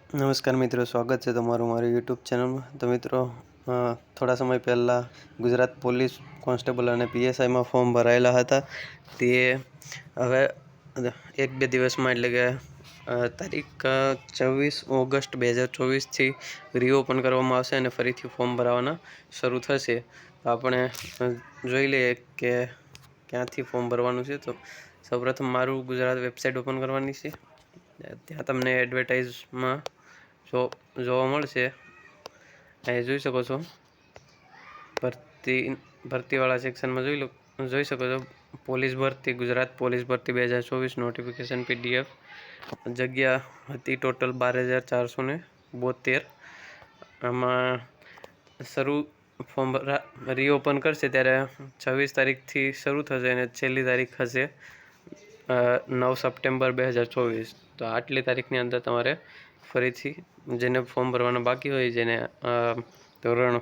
નમસ્કાર મિત્રો, સ્વાગત છે તમારું મારી યુટ્યુબ ચેનલમાં. તો મિત્રો, થોડા સમય પહેલાં ગુજરાત પોલીસ કોન્સ્ટેબલ અને પીએસઆઈમાં ફોર્મ ભરાયેલા હતા. તે હવે 1-2 દિવસમાં એટલે કે તારીખ 24 ઓગસ્ટ 2024થી રીઓપન કરવામાં આવશે અને ફરીથી ફોર્મ ભરાવાના શરૂ થશે. તો આપણે જોઈ લઈએ કે ક્યાંથી ફોર્મ ભરવાનું છે. તો સૌપ્રથમ મારું ગુજરાત વેબસાઇટ ઓપન કરવાની છે. ત્યાં તમને એડવર્ટાઇઝમાં જોવા મળશે. અહીં જોઈ શકો છો, ભરતીવાળા સેક્શનમાં જોઈ શકો છો. પોલીસ ભરતી, ગુજરાત પોલીસ ભરતી 2024 નોટિફિકેશન PDF. જગ્યા હતી ટોટલ 12,472. આમાં ફોર્મ રીઓપન કરશે ત્યારે 26 તારીખથી શરૂ થશે અને છેલ્લી તારીખ હશે 9 સપ્ટેમ્બર 2024. તો આટલી તારીખની અંદર તમારે ફરીથી જેને ફોર્મ ભરવાના બાકી હોય, જેને ધોરણ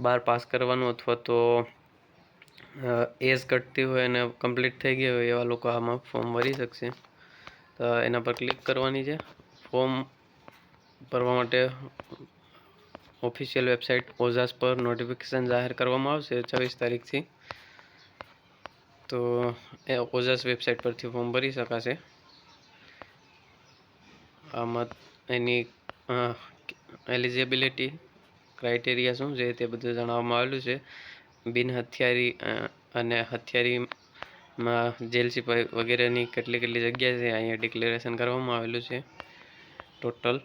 12 પાસ કરવાનું અથવા તો એજ ઘટતી હોય અને કમ્પ્લીટ થઈ ગઈ હોય એવા લોકો આમાં ફોર્મ ભરી શકશે. તો એના પર ક્લિક કરવાની છે. ફોર્મ ભરવા માટે ઓફિશિયલ વેબસાઇટ ઓઝાસ પર નોટિફિકેશન જાહેર કરવામાં આવશે 26 તારીખથી. તો એ ઓઝાસ વેબસાઇટ પરથી ફોર્મ ભરી શકાશે. આમાં એની એલિજિબિલિટી ક્રાઇટેરિયા શું છે તે બધું જણાવવામાં આવેલું છે. બિન હથિયારી અને હથિયારીમાં જેલ સિપાઈ વગેરેની કેટલી જગ્યા છે અહીંયા ડિક્લેરેશન કરવામાં આવેલું છે. ટોટલ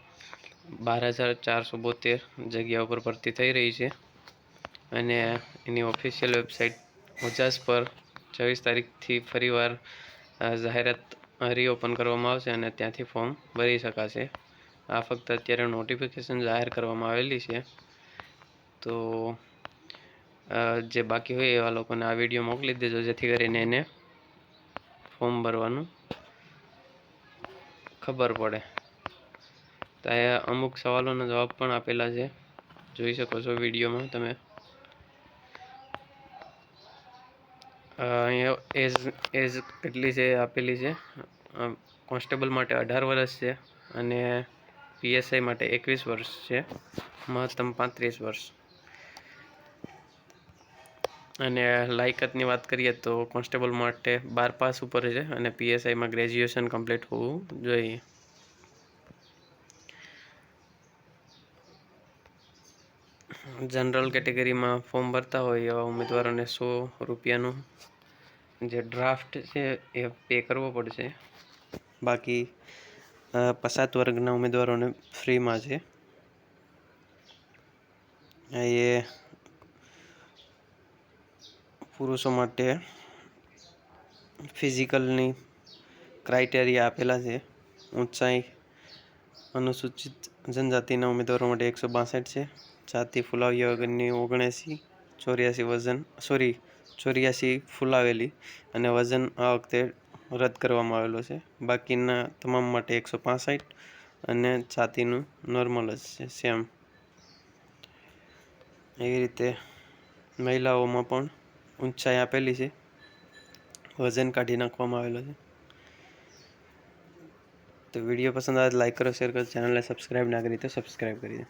12,472 જગ્યા ઉપર ભરતી થઈ રહી છે અને એની ઓફિશિયલ વેબસાઇટ ઓઝાસ પર 24 તારીખથી ફરીવાર જાહેરાત રીઓપન કરવામાં આવશે અને ત્યાંથી ફોર્મ ભરી શકાશે. આ ફક્ત અત્યારે નોટિફિકેશન જાહેર કરવામાં આવેલી છે. તો જે બાકી હોય એવા લોકોને આ વિડીયો મોકલી દેજો, જેથી કરીને એને ફોર્મ ભરવાનું ખબર પડે. તો અહીંયા અમુક સવાલોના જવાબ પણ આપેલા છે, જોઈ શકો છો વિડીયોમાં તમે. અહીંયા એજ કેટલી છે આપેલી છે. કોન્સ્ટેબલ માટે 18 વર્ષ છે અને પીએસઆઈ માટે 21 વર્ષ છે, મહત્તમ 35 વર્ષ. અને લાયકાતની વાત કરીએ તો કોન્સ્ટેબલ માટે 12 પાસ ઉપર છે અને પીએસઆઈમાં ગ્રેજ્યુએશન કમ્પ્લીટ હોવું જોઈએ. જનરલ કેટેગરીમાં ફોર્મ ભરતા હોય એવા ઉમેદવારોને ₹100 જે ડ્રાફ્ટ છે એ પે કરવો પડશે. બાકી પછાત વર્ગના ઉમેદવારોને ફ્રીમાં છે. એ પુરુષો માટે ફિઝિકલની ક્રાઇટેરિયા આપેલા છે. ઊંચાઈ અનુસૂચિત જનજાતિના ઉમેદવારો માટે 162 છે. જાતિ ફુલાવ્યા વગરની 79, 84 ફુલાવેલી અને વજન આ વખતે રદ કરવામાં આવેલો છે. બાકીના તમામ માટે 165 અને જાતિનું નોર્મલ જ છે, સેમ. એવી રીતે મહિલાઓમાં પણ ઊંચાઈ આપેલી છે, વજન કાઢી નાખવામાં આવેલો છે. તો વિડીયો પસંદ આવે તો લાઈક કરો, શેર કરો, ચેનલને સબસ્ક્રાઈબ ના કરી તો સબસ્ક્રાઈબ કરી દો.